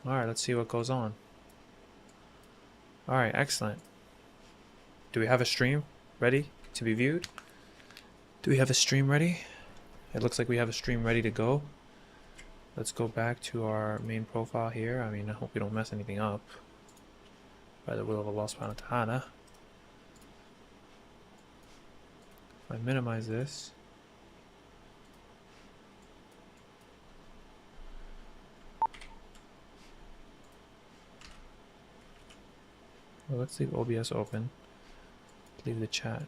Alright, let's see what goes on. Alright, excellent. Do we have a stream ready to be viewed? Do we have a stream ready? It looks like we have a stream ready to go. Let's go back to our main profile here. I mean, I hope we don't mess anything up. By the will of Allah subhanahu wa ta'ala. If I minimize this. Well, let's leave OBS open. Leave the chat.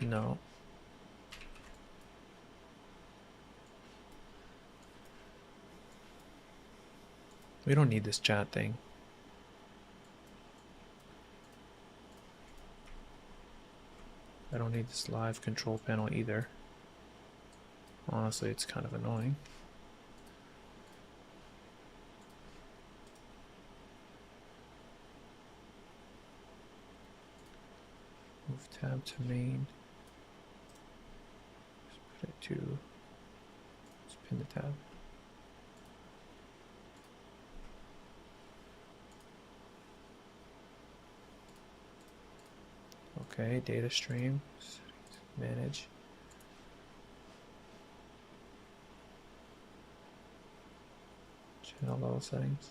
No. We don't need this chat thing. I don't need this live control panel either. Honestly, it's kind of annoying. Move tab to main. Just put it to. Just pin the tab. Okay, data stream. Manage. Channel level settings.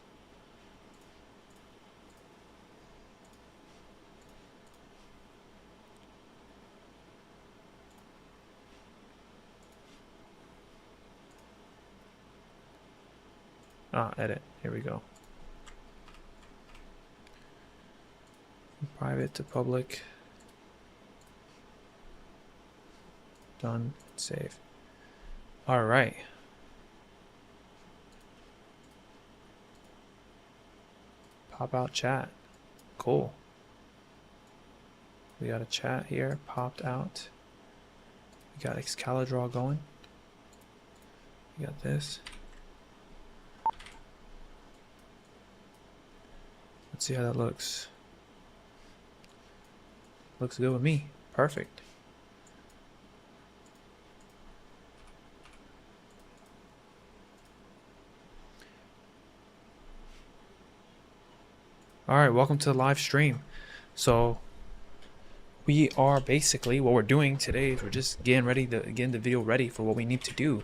Edit. Here we go. From private to public. Done. Save. All right. Pop out chat. Cool. We got a chat here. Popped out. We got Excalibur going. We got this. Let's see how that looks. Looks good with me. Perfect. Alright, welcome to the live stream. So we are basically, what we're doing today is we're just getting the video ready for what we need to do.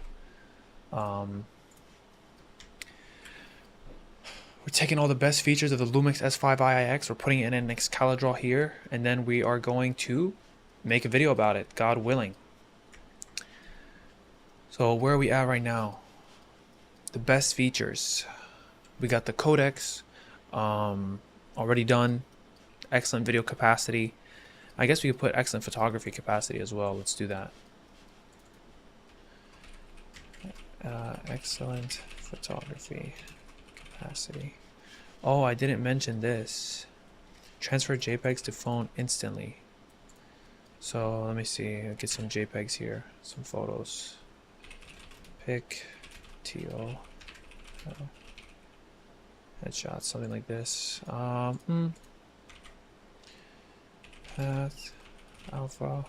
We're taking all the best features of the Lumix S5 IIX, we're putting it in an Excalibur here, and then we are going to make a video about it, God willing. So where are we at right now? The best features. We got the codecs, already done. Excellent video capacity. I guess we could put excellent photography capacity as well. Let's do that. Excellent photography capacity. Oh, I didn't mention this. Transfer JPEGs to phone instantly. So let me see. I'll get some JPEGs here. Some photos. Pic. TO. Headshots. Something like this. Path. Alpha.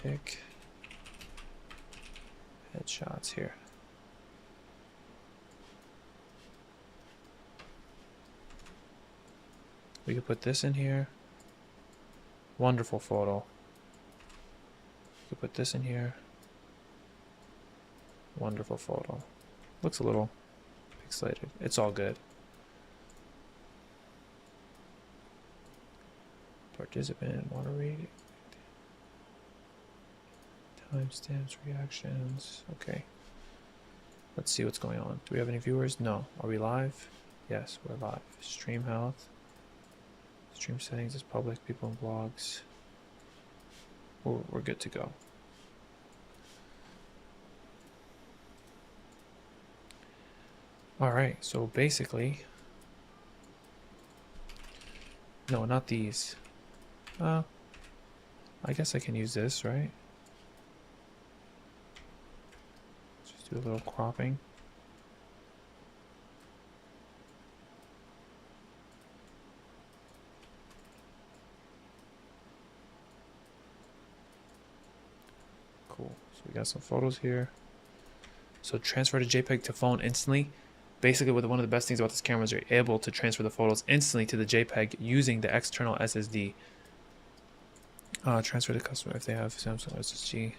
Pic. Headshots here. We could put this in here. Wonderful photo. We could put this in here. Wonderful photo. Looks a little pixelated. It's all good. Participant, moderate. Timestamps, reactions. Okay. Let's see what's going on. Do we have any viewers? No. Are we live? Yes, we're live. Stream health. Stream settings is public. People and blogs. We're good to go. Alright, so basically... No, not these. I guess I can use this, right? Just do a little cropping. Cool. So we got some photos here. So transfer to JPEG to phone instantly. Basically, one of the best things about this camera is you're able to transfer the photos instantly to the JPEG using the external SSD. Transfer to customer if they have Samsung SSD.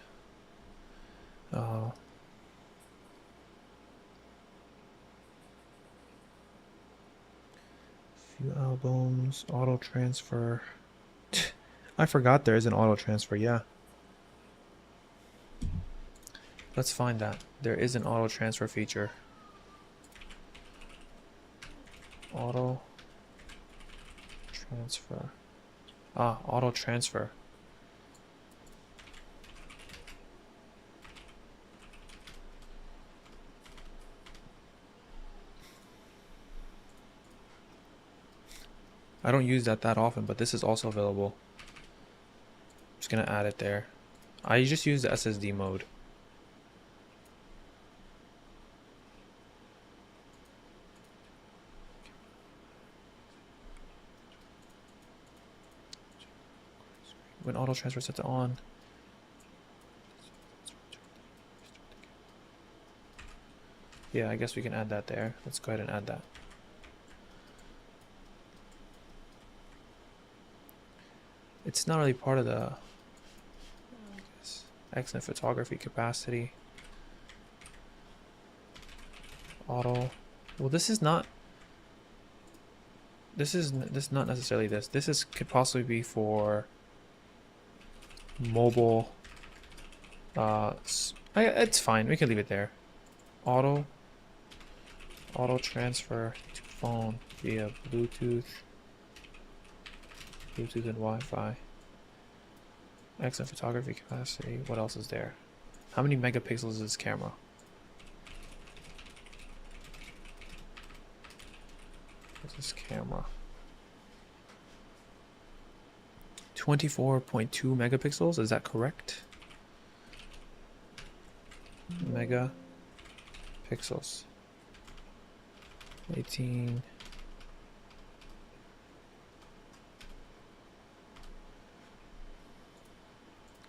Few albums, auto transfer. I forgot there is an auto transfer. Yeah. Let's find that. There is an auto transfer feature. Auto transfer. Auto transfer. I don't use that often, but this is also available. I'm just gonna add it there. I just use the SSD mode. When auto transfer set to on. Yeah, I guess we can add that there. Let's go ahead and add that. It's not really part of the, I guess, excellent photography capacity. Auto. Well, this is not necessarily this. This could possibly be for mobile. It's fine. We can leave it there. Auto transfer to phone via Bluetooth and Wi-Fi. Excellent photography capacity. What else is there? How many megapixels is this camera? What's this camera? 24.2 megapixels. Is that correct? Megapixels. 18.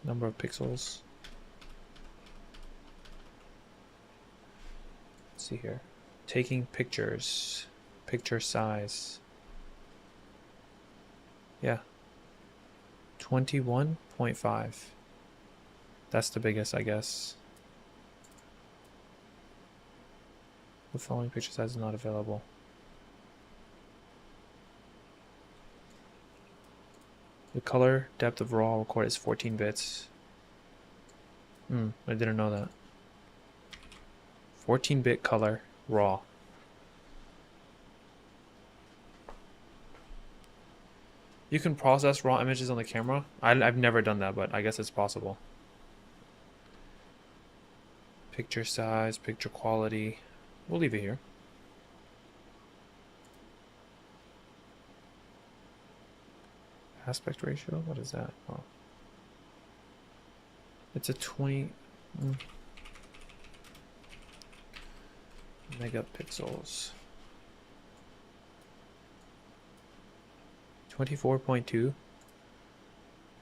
Number of pixels. Let's see here. Taking pictures. Picture size. Yeah. 21.5. That's the biggest, I guess. The following picture size is not available. The color depth of raw record is 14 bits. I didn't know that. 14-bit color raw. You can process raw images on the camera. I've never done that, but I guess it's possible. Picture size, picture quality. We'll leave it here. Aspect ratio, what is that? Oh. It's a 20 megapixels. 24.2.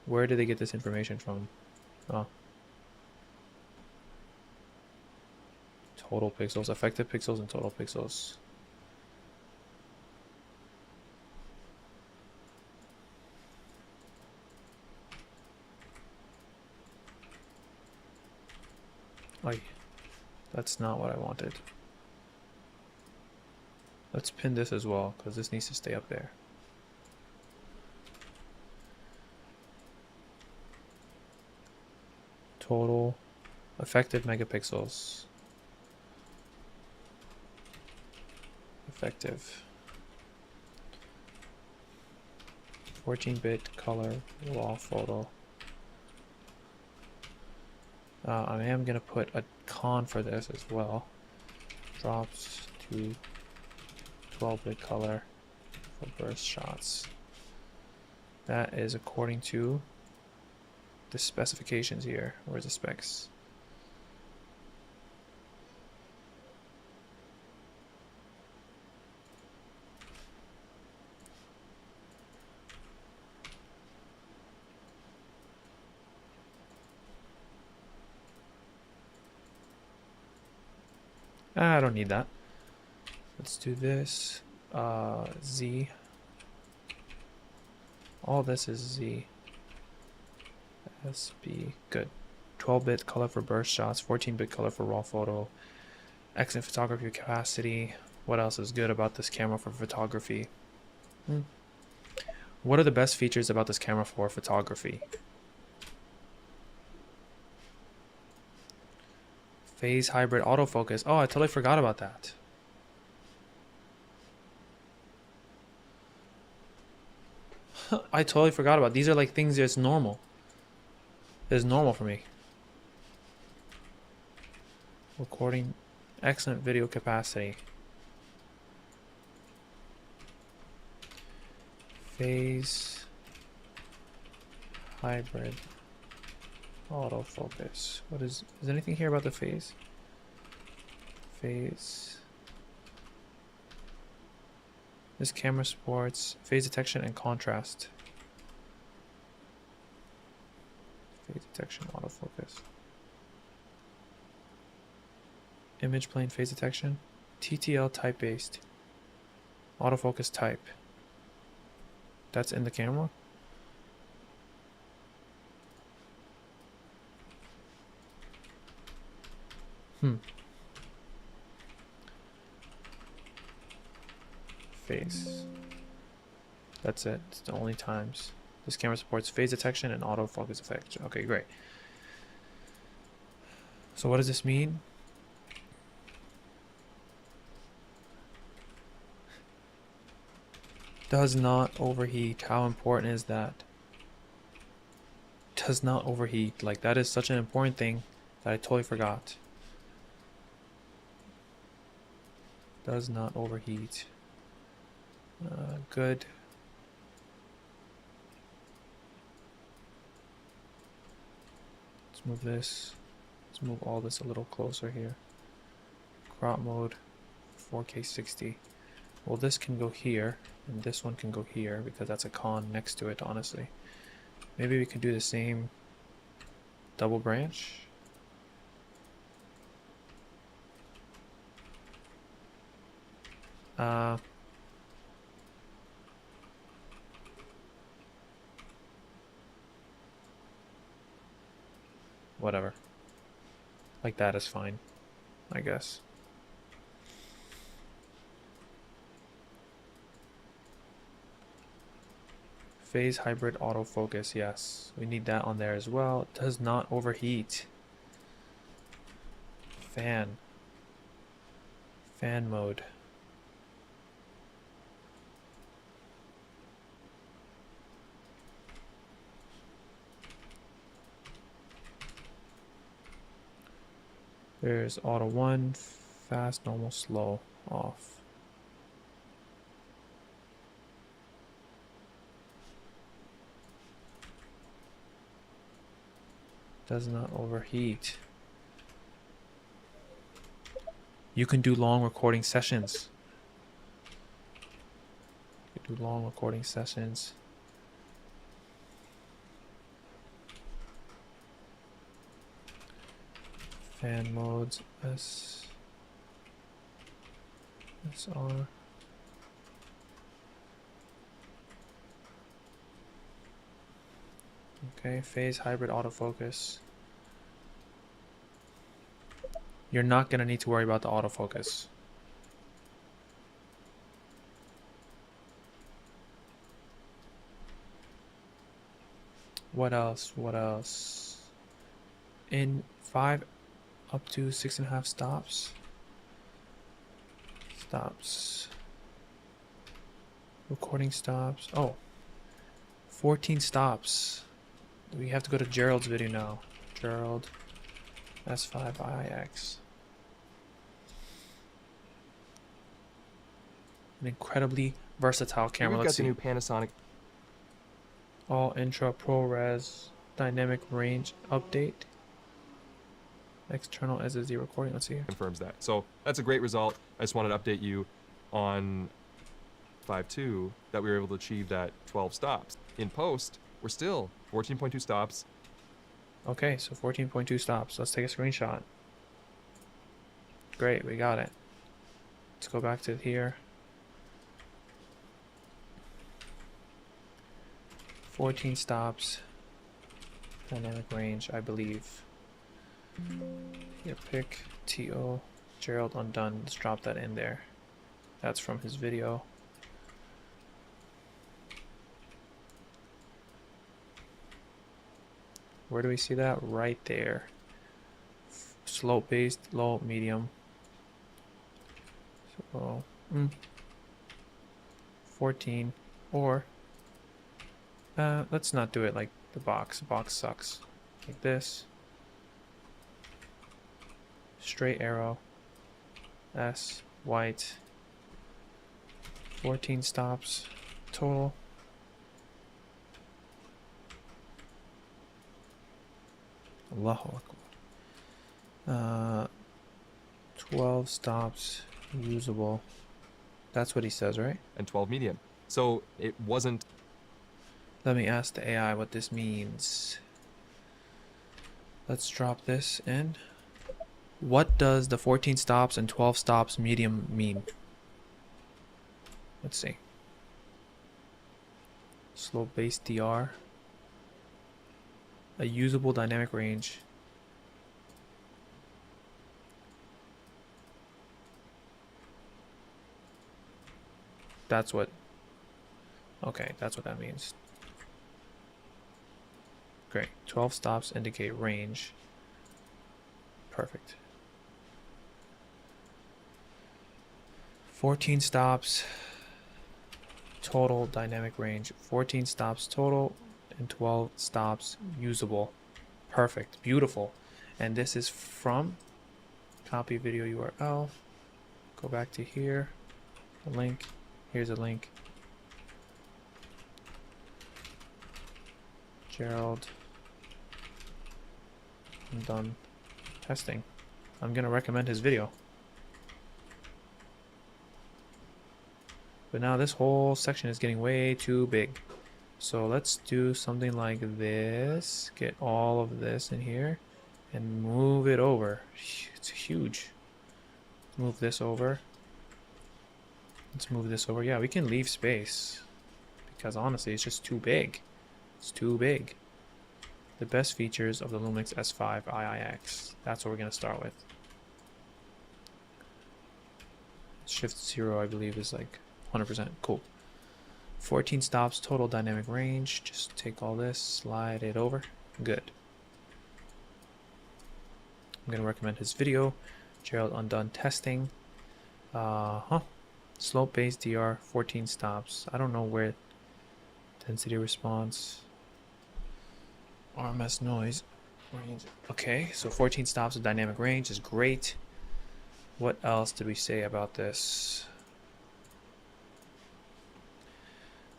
Where did they get this information from? Oh. Total pixels, effective pixels, and total pixels. Oy. That's not what I wanted. Let's pin this as well, because this needs to stay up there. Total effective megapixels. Effective. 14-bit color raw photo. I am going to put a con for this as well. Drops to 12-bit color for burst shots. That is according to the specifications here. Where's the specs? I don't need that. Let's do this. Z. All this is Z. SB. Good. 12-bit color for burst shots, 14-bit color for raw photo, excellent photography capacity. What else is good about this camera for photography? What are the best features about this camera for photography? Phase hybrid autofocus. Oh, I totally forgot about that. I totally forgot about it. These are like things that's normal. It's normal for me. Recording, excellent video capacity. Phase hybrid autofocus. What is anything here about the phase? Phase. This camera supports phase detection and contrast. Phase detection autofocus. Image plane phase detection. TTL type based. Autofocus type. That's in the camera. Phase. That's it. It's the only times. This camera supports phase detection and autofocus effect. Okay, great. So what does this mean? Does not overheat. How important is that? Does not overheat. Like, that is such an important thing that I totally forgot. Does not overheat. Good. Let's move this. Let's move all this a little closer here. Crop mode, 4K 60. Well, this can go here, and this one can go here because that's a con next to it, honestly. Maybe we can do the same double branch. Whatever. Like that is fine, I guess. Phase hybrid autofocus, yes. We need that on there as well. It does not overheat. Fan. Fan mode. There's auto 1, fast, normal, slow, off. Does not overheat. You can do long recording sessions. You can do long recording sessions. Fan modes, SR. Okay, phase hybrid autofocus. You're not going to need to worry about the autofocus. What else? What else? In 5 up to 6.5 stops. Stops. Recording stops. Oh, 14 stops. We have to go to Gerald's video now. Gerald S5 IIX. An incredibly versatile camera. We've Let's got the see. new Panasonic. All intra ProRes dynamic range update. External SSD recording. Let's see here. Confirms that. So that's a great result. I just wanted to update you on 5.2 that we were able to achieve that 12 stops. In post, we're still 14.2 stops. Okay, so 14.2 stops. Let's take a screenshot. Great, we got it. Let's go back to here. 14 stops. Dynamic range, I believe. Yeah, pick TO Gerald Undone. Let's drop that in there. That's from his video. Where do we see that? Right there. Slope based, low, medium. So 14, or let's not do it like the box. The box sucks. Like this. Straight arrow. S, white. 14 stops total. Allahu Akbar. 12 stops usable. That's what he says, right? And 12 medium. So it wasn't. Let me ask the AI what this means. Let's drop this in. What does the 14 stops and 12 stops medium mean? Let's see. Slope based DR. A usable dynamic range. That's what. Okay, that's what that means. Great. 12 stops indicate range. Perfect. 14 stops total dynamic range. 14 stops total and 12 stops usable. Perfect. Beautiful. And this is from copy video URL. Go back to here. A link. Here's a link. Gerald. I'm done testing. I'm gonna recommend his video. But now this whole section is getting way too big. So let's do something like this. Get all of this in here and move it over. It's huge. Move this over. Let's move this over. Yeah, we can leave space because honestly, it's just too big. It's too big. The best features of the Lumix S5 IIX. That's what we're going to start with. Shift 0, I believe, is like 100%. Cool. 14 stops, total dynamic range. Just take all this, slide it over. Good. I'm going to recommend his video. Gerald Undone testing. Slope based DR, 14 stops. I don't know where. Density response. RMS noise. Range. Okay, so 14 stops of dynamic range is great. What else did we say about this?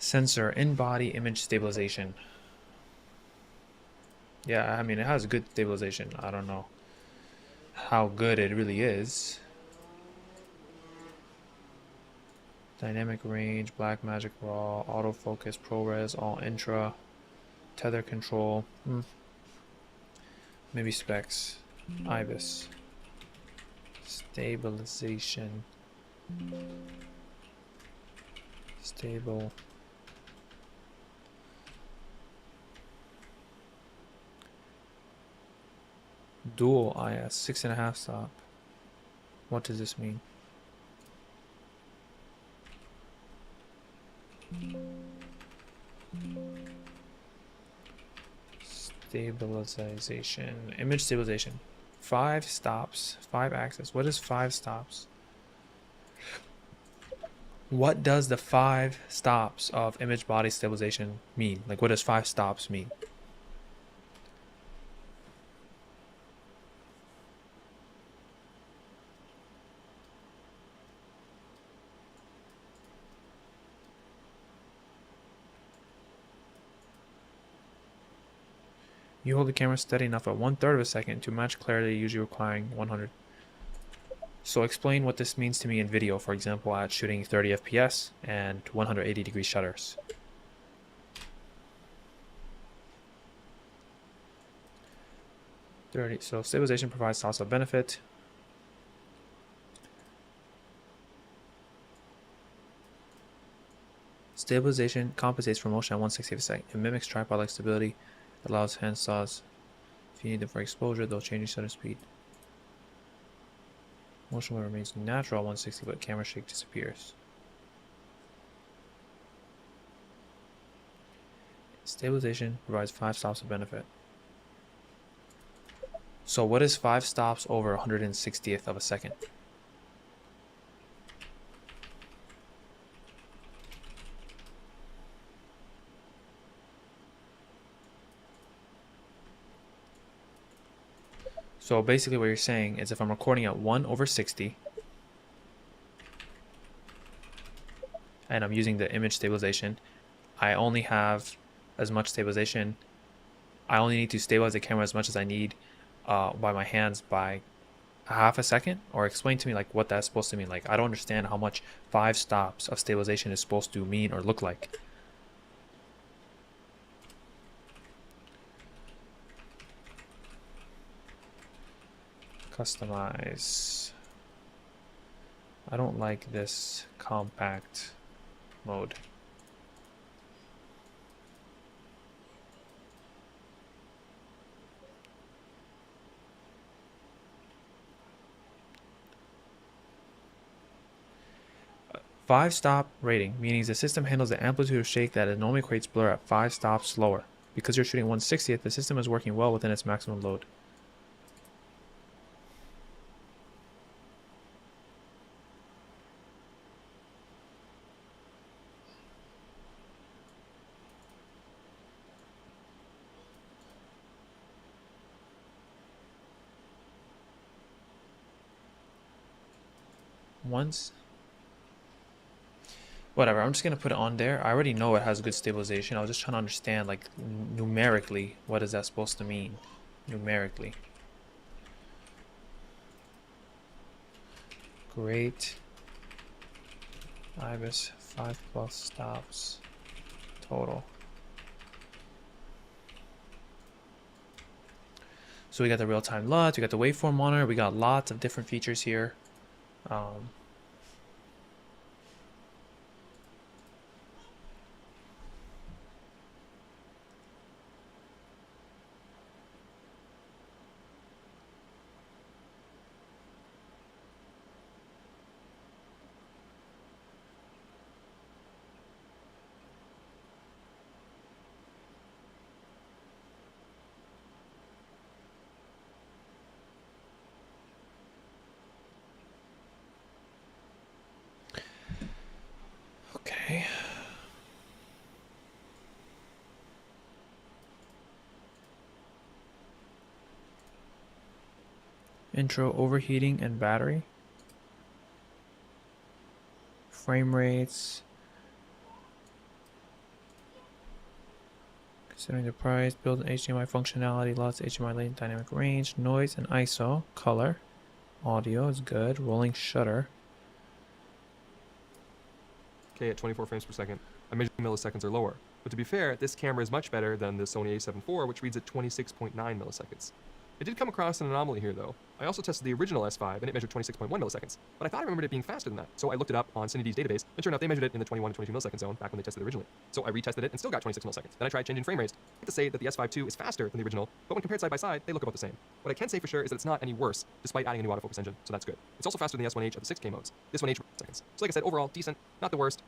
Sensor in-body image stabilization. Yeah, I mean, it has good stabilization. I don't know how good it really is. Dynamic range, black magic raw, autofocus, ProRes, all intra, tether control. Maybe specs. IBIS. Stabilization. Stable. Dual IS, 6.5 stop. What does this mean? Stabilization. Image stabilization. 5 stops. 5 axis. What is 5 stops? What does the 5 stops of image body stabilization mean? Like, what does 5 stops mean? You hold the camera steady enough at 1/3 of a second to match clarity, usually requiring 100. So explain what this means to me in video, for example, at shooting 30 FPS and 180-degree shutters. So stabilization provides lots of benefit. Stabilization compensates for motion at 1/60th of a second. It mimics tripod-like stability. It allows hand saws if you need them for exposure, though changing shutter speed. Motion blur remains natural at 160, but camera shake disappears. Stabilization provides 5 stops of benefit. So what is 5 stops over 160th of a second? So basically what you're saying is if I'm recording at 1/60 and I'm using the image stabilization, I only have as much stabilization. I only need to stabilize the camera as much as I need by my hands by half a second. Or explain to me like what that's supposed to mean. Like I don't understand how much 5 stops of stabilization is supposed to mean or look like. Customize. I don't like this compact mode. Five stop rating, meaning the system handles the amplitude of shake that normally creates blur at 5 stops slower. Because you're shooting 1/60th, the system is working well within its maximum load. Once whatever, I'm just gonna put it on there. I already know it has good stabilization. I was just trying to understand like numerically what is that supposed to mean numerically. Great IBIS 5+ stops total. So we got the real-time LUTs, we got the waveform monitor, we got lots of different features here. Okay. Intro, overheating and battery. Frame rates. Considering the price, build an HDMI functionality, lots of HDMI latent dynamic range, noise and ISO, color, audio is good, rolling shutter. Okay, at 24 frames per second, I measured milliseconds or lower. But to be fair, this camera is much better than the Sony a7 IV, which reads at 26.9 milliseconds. It did come across an anomaly here, though. I also tested the original S5, and it measured 26.1 milliseconds. But I thought I remembered it being faster than that. So I looked it up on CineD's database, and sure enough, they measured it in the 21 to 22 millisecond zone back when they tested it originally. So I retested it and still got 26 milliseconds. Then I tried changing frame rates. I have to say that the S5 II is faster than the original, but when compared side by side, they look about the same. What I can say for sure is that it's not any worse, despite adding a new autofocus engine, so that's good. It's also faster than the S1H at the 6K modes. This 1H seconds. So like I said, overall, decent, not the worst.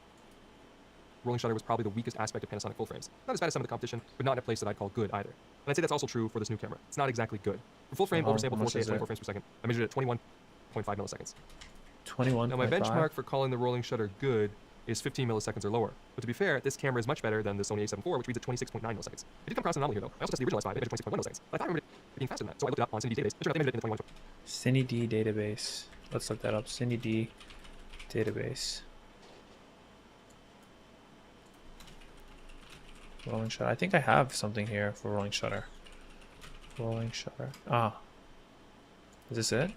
Rolling shutter was probably the weakest aspect of Panasonic full frames. Not as bad as some of the competition, but not in a place that I'd call good either. And I'd say that's also true for this new camera. It's not exactly good. For full frame oversampled 4K at 24 frames per second, I measured it at 21.5 milliseconds. 21. Now my benchmark for calling the rolling shutter good is 15 milliseconds or lower. But to be fair, this camera is much better than the Sony a7 IV, which reads at 26.9 milliseconds. It did come across an anomaly here though. I also tested the original S5, it measured 26.1 milliseconds. But I thought I remembered it being faster than that, so I looked it up on CineD's database. And sure enough, they measured it in the 21. CineD database. Let's look that up. CineD database. Rolling shutter. I think I have something here for rolling shutter. Rolling shutter. Ah. Is this it?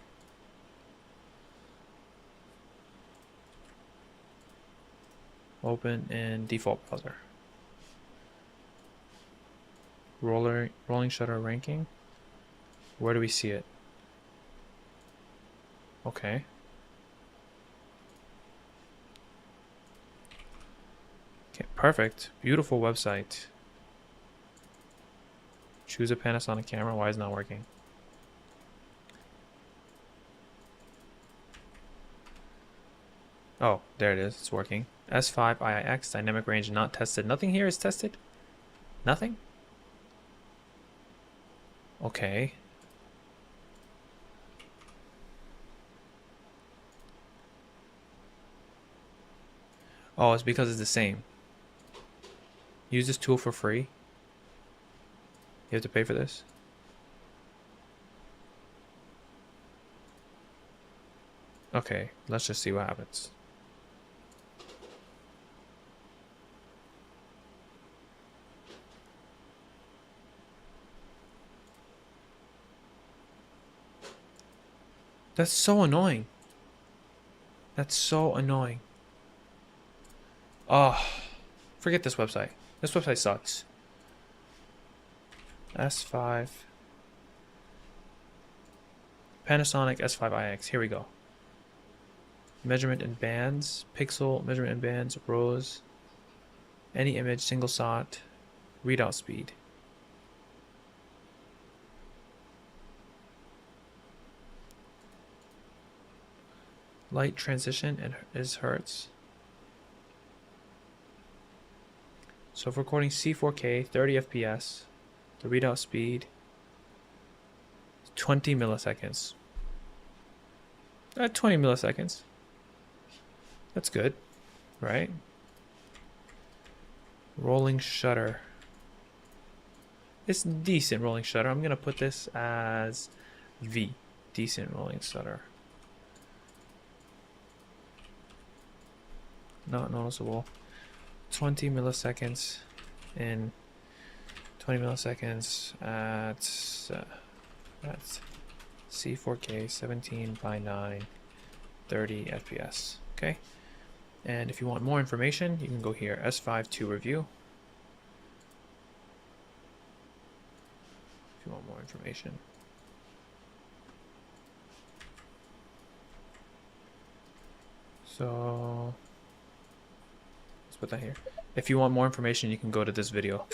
Open in default browser. Rolling shutter ranking. Where do we see it? Okay. Perfect. Beautiful website. Choose a Panasonic camera. Why is it not working? Oh, there it is. It's working. S5 IIX. Dynamic range not tested. Nothing here is tested? Nothing? Okay. Oh, it's because it's the same. Use this tool for free. You have to pay for this? Okay, let's just see what happens. That's so annoying. That's so annoying. Oh, forget this website. This website sucks. S5. Panasonic S5 IIX. Here we go. Measurement in bands. Pixel measurement in bands. Rows. Any image. Single shot. Readout speed. Light transition and is hertz. So for recording C4K, 30 FPS, the readout speed 20 milliseconds. 20 milliseconds. That's good, right? Rolling shutter. It's decent rolling shutter. I'm gonna put this as V. Decent rolling shutter. Not noticeable. 20 milliseconds in 20 milliseconds at C4K 17 by 9 30 FPS. Okay, and if you want more information, you can go here, S5 II review. If you want more information. So let's put that here. If you want more information, you can go to this video.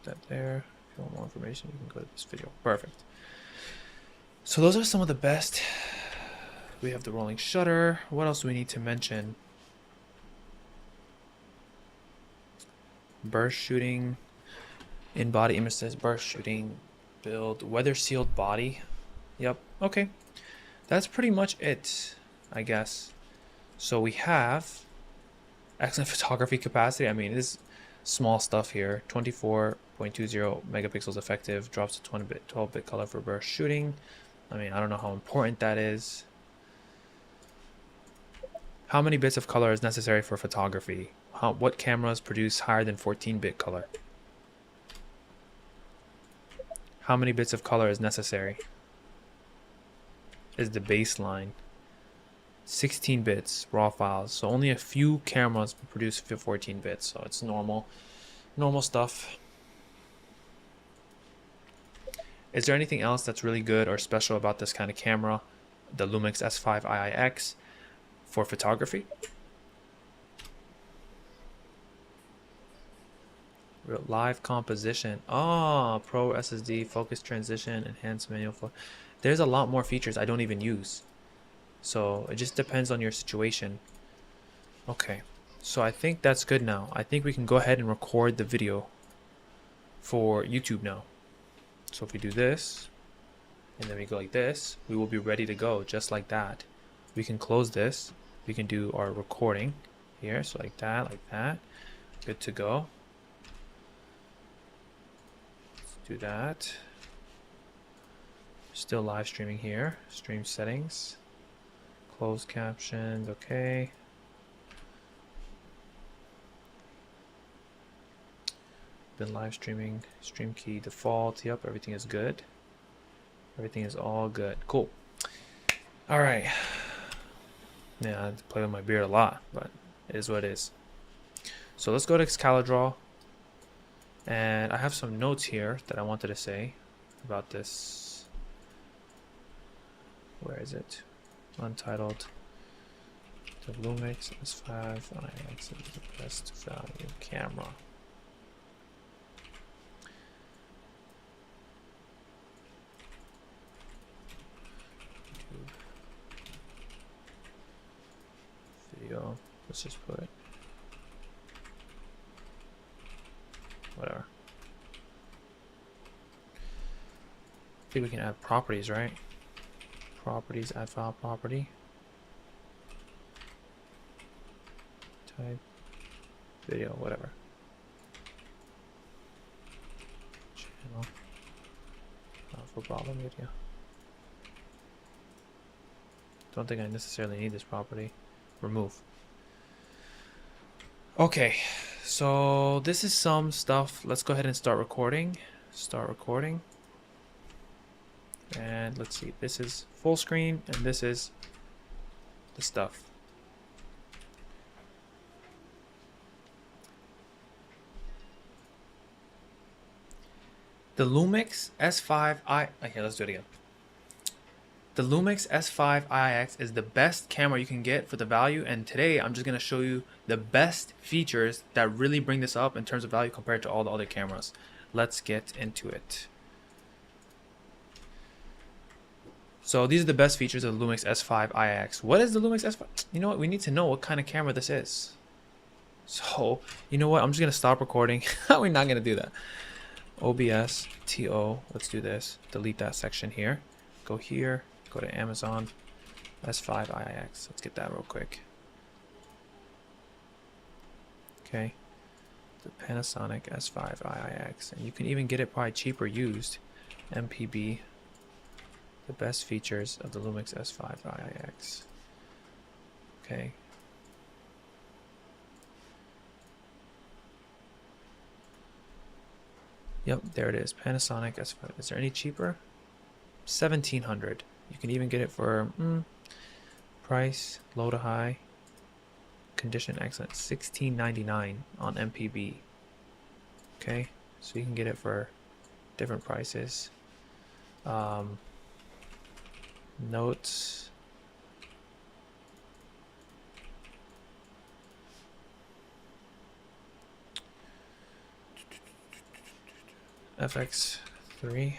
Put that there. If you want more information, you can go to this video. Perfect. So those are some of the best. We have the rolling shutter. What else do we need to mention? Burst shooting, in-body images, burst shooting, build, weather sealed body. Yep. Okay. That's pretty much it, I guess. So we have excellent photography capacity. I mean, this small stuff here. 24.20 megapixels effective, drops to 12-bit color for burst shooting. I mean, I don't know how important that is. How many bits of color is necessary for photography? What cameras produce higher than 14-bit color? How many bits of color is necessary? Is the baseline. 16 bits raw files, so only a few cameras produce 14 bits, so it's normal stuff. Is there anything else that's really good or special about this kind of camera, the Lumix S5 IIX, for photography? Live composition. Oh, Pro SSD, focus transition, enhanced manual flow. There's a lot more features I don't even use. So it just depends on your situation. Okay, so I think that's good now. I think we can go ahead and record the video for YouTube now. So if we do this, and then we go like this, we will be ready to go just like that. We can close this. We can do our recording here. So like that. Good to go. Let's do that. Still live streaming here. Stream settings. Closed captions, okay. Been live streaming, stream key default, yep, everything is good. Everything is all good, cool. All right. Yeah, I play with my beard a lot, but it is what it is. So let's go to CalDraw. And I have some notes here that I wanted to say about this. Where is it? Untitled The Lumix S5 IIX is the best value camera. Video. Let's just put it. Whatever. I think we can add properties, right? Properties, add file property. Type. Video, whatever. Channel. For problem video. Don't think I necessarily need this property. Remove. Okay, so this is some stuff. Let's go ahead and start recording. Start recording. And let's see, this is full screen and this is the stuff. The Lumix S5i. Okay, let's do it again. The Lumix S5 IIX is the best camera you can get for the value, and today I'm just going to show you the best features that really bring this up in terms of value compared to all the other cameras. Let's get into it. So these are the best features of the Lumix S5 IIX. What is the Lumix S5? You know what? We need to know what kind of camera this is. So, you know what? I'm just going to stop recording. We're not going to do that. OBS, TO, let's do this. Delete that section here. Go here, go to Amazon, S5 IIX. Let's get that real quick. Okay. The Panasonic S5 IIX. And you can even get it probably cheaper used. MPB. The best features of the Lumix S5 IIX. Okay. Yep, there it is. Panasonic S5. Is there any cheaper? 1,700. You can even get it for price low to high. Condition excellent. 16.99 on MPB. Okay, so you can get it for different prices. Notes. FX3.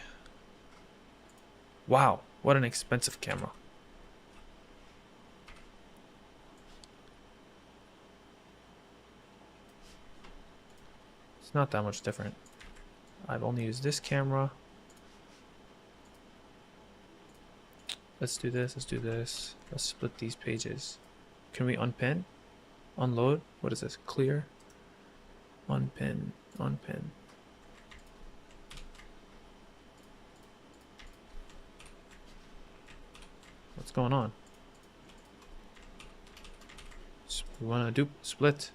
Wow, what an expensive camera. It's not that much different. I've only used this camera. Let's do this, let's do this. Let's split these pages. Can we unpin? Unload? What is this? Clear? Unpin, unpin. What's going on? We want to do split.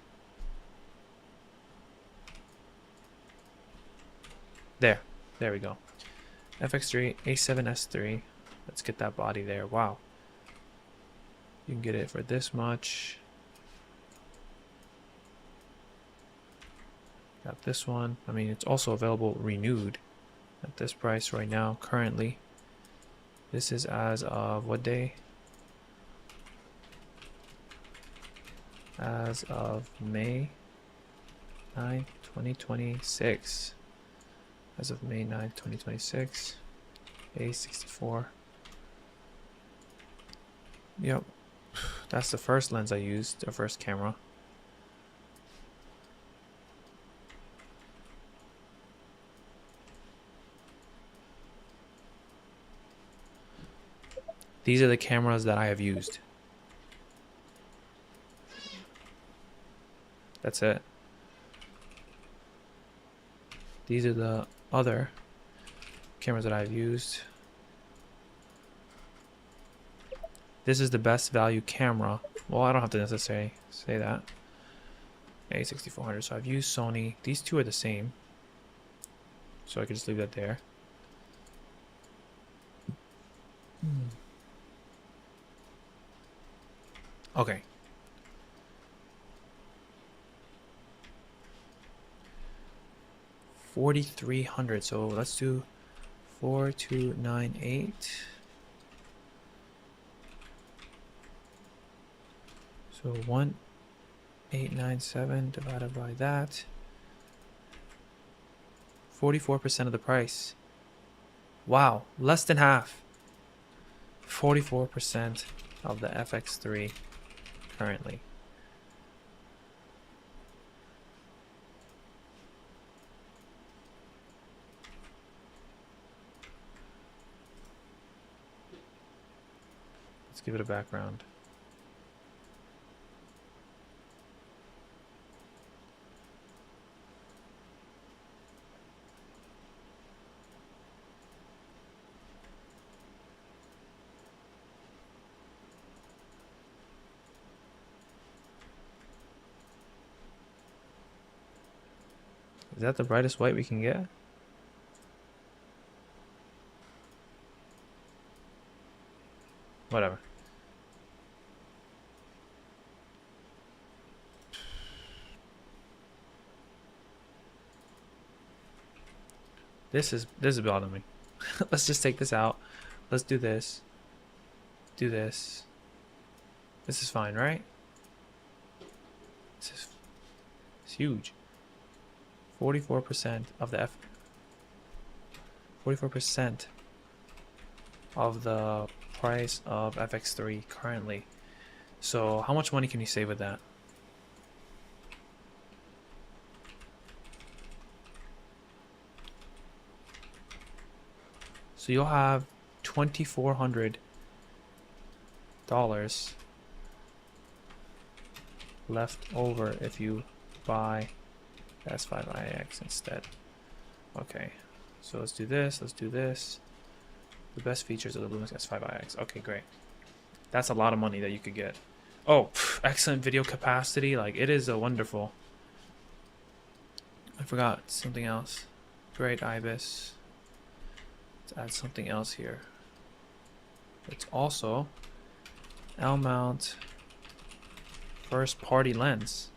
There we go. FX3, A7S3. Let's get that body there. Wow. You can get it for this much. Got this one. I mean, it's also available renewed at this price right now, currently. This is as of what day? As of May 9, 2026. As of May 9, 2026. A64. Yep. That's the first lens I used, the first camera. These are the cameras that I have used. That's it. These are the other cameras that I've used. This is the best value camera. Well, I don't have to necessarily say that. A6400. So I've used Sony. These two are the same. So I could just leave that there. Okay. $4,300. So let's do 4298. So So 1897 divided by that. 44% of the price. Wow, less than half. 44% of the FX3 currently. Let's give it a background. Is that the brightest white we can get? Whatever. This is bothering me. Let's just take this out. Let's do this. Do this. This is fine, right? It's huge. 44% of the 44% of the price of FX3 currently. So how much money can you save with that? So you'll have $2,400 left over if you buy the S5 IIX instead. Okay, so let's do this. Let's do this. The best features of the Lumix S5 IIX. Okay, great. That's a lot of money that you could get. Oh, excellent video capacity. Like, it is a wonderful. I forgot something else. Great IBIS. Let's add something else here. It's also L-mount first party lens.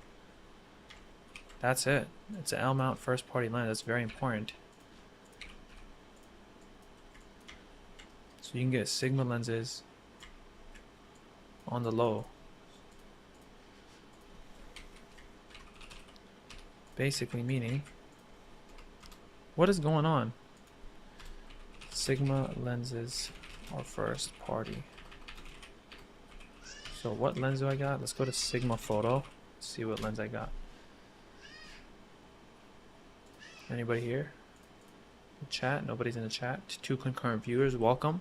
That's it. It's an L-mount first party lens. That's very important. So you can get Sigma lenses on the low. Basically meaning, what is going on? Sigma lenses are first party. So what lens do I got? Let's go to Sigma photo. See what lens I got. Anybody here? In chat? Nobody's in the chat. 2 concurrent viewers. Welcome.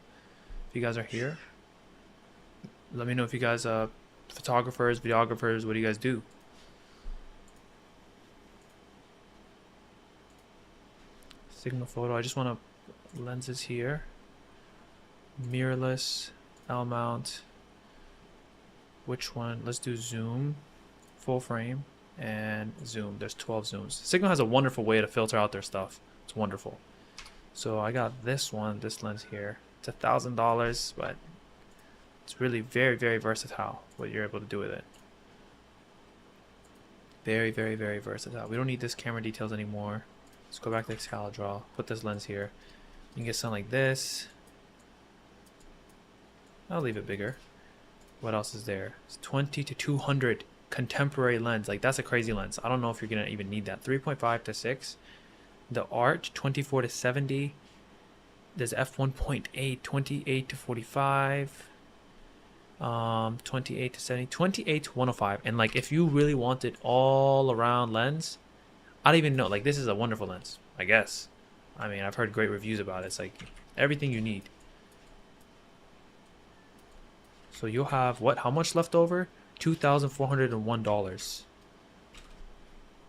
If you guys are here, let me know if you guys photographers, videographers. What do you guys do? Sigma photo. I just want to lenses here. Mirrorless, L mount. Which one? Let's do zoom, full frame, and zoom. There's 12 zooms. Sigma has a wonderful way to filter out their stuff. It's wonderful. So I got this one, this lens here. It's $1,000, but it's really very, very versatile what you're able to do with it. Very, very, very versatile. We don't need this camera details anymore. Let's go back to Excalibur. Put this lens here. You can get something like this. I'll leave it bigger. What else is there? It's 20 to 200 contemporary lens. Like, that's a crazy lens. I don't know if you're gonna even need that. 3.5 to 6. The Art 24 to 70. There's f1.8, 28 to 45. 28 to 70, 28 to 105. And like, if you really wanted all around lens, I don't even know. Like, this is a wonderful lens, I guess. I mean, I've heard great reviews about it. It's like everything you need. So you'll have what? How much left over? $2,401.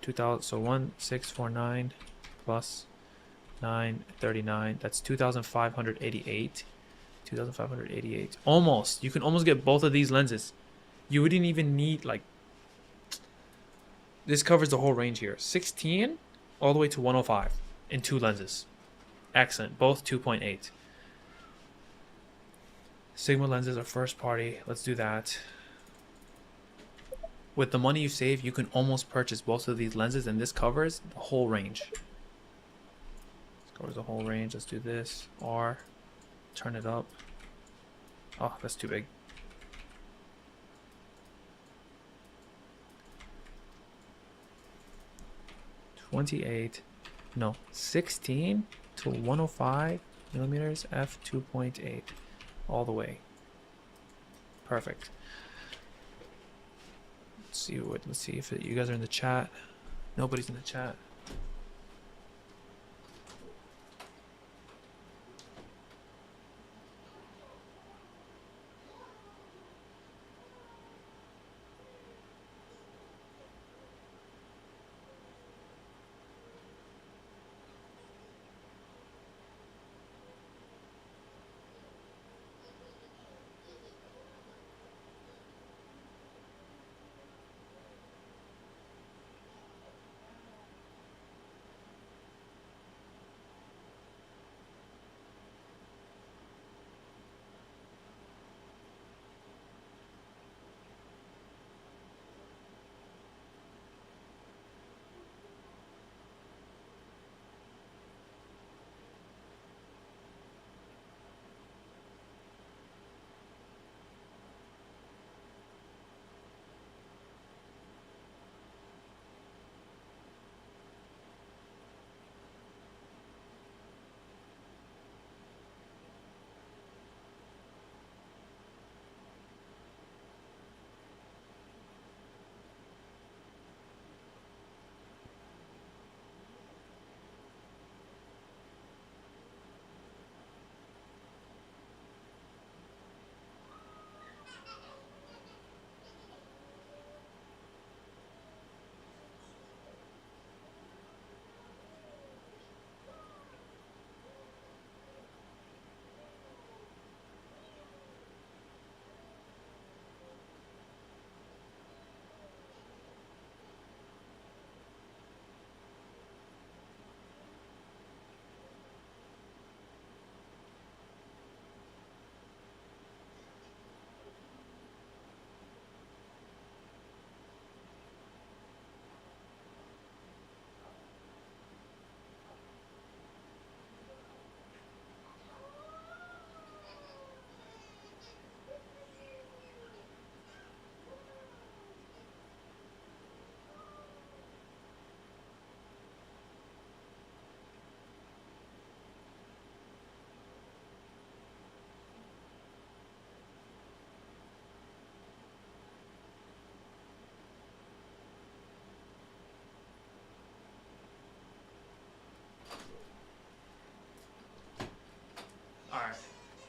2,000. So 1,649 plus 939. That's 2,588. 2,588. Almost. You can almost get both of these lenses. You wouldn't even need, like, this covers the whole range here. 16 all the way to 105 in 2 lenses. Excellent. Both 2.8. Sigma lenses are first party. Let's do that. With the money you save, you can almost purchase both of these lenses, and this covers the whole range. This covers the whole range. Let's do this. R. Turn it up. Oh, that's too big. 16 to 105 millimeters f2.8 all the way. Perfect. Let's see if you guys are in the chat. Nobody's in the chat.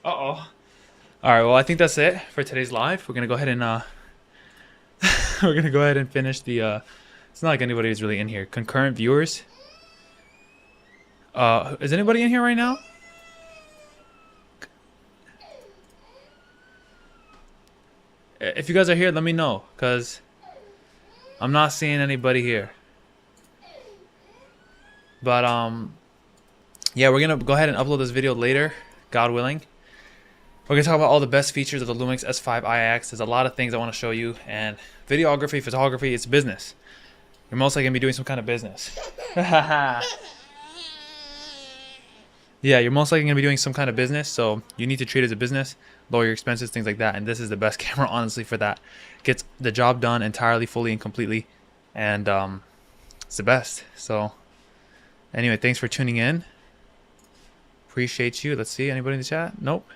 Uh-oh. All right, well, I think that's it for today's live. We're going to go ahead and we're going to go ahead and finish the it's not like anybody is really in here. Concurrent viewers. Is anybody in here right now? If you guys are here, let me know, cuz I'm not seeing anybody here. But yeah, we're going to go ahead and upload this video later, God willing. We're going to talk about all the best features of the Lumix S5 IIX. There's a lot of things I want to show you. And videography, photography, it's business. You're most likely going to be doing some kind of business. Yeah, you're most likely going to be doing some kind of business. So you need to treat it as a business, lower your expenses, things like that. And this is the best camera, honestly, for that. Gets the job done entirely, fully, and completely. And it's the best. So anyway, thanks for tuning in. Appreciate you. Let's see. Anybody in the chat? Nope.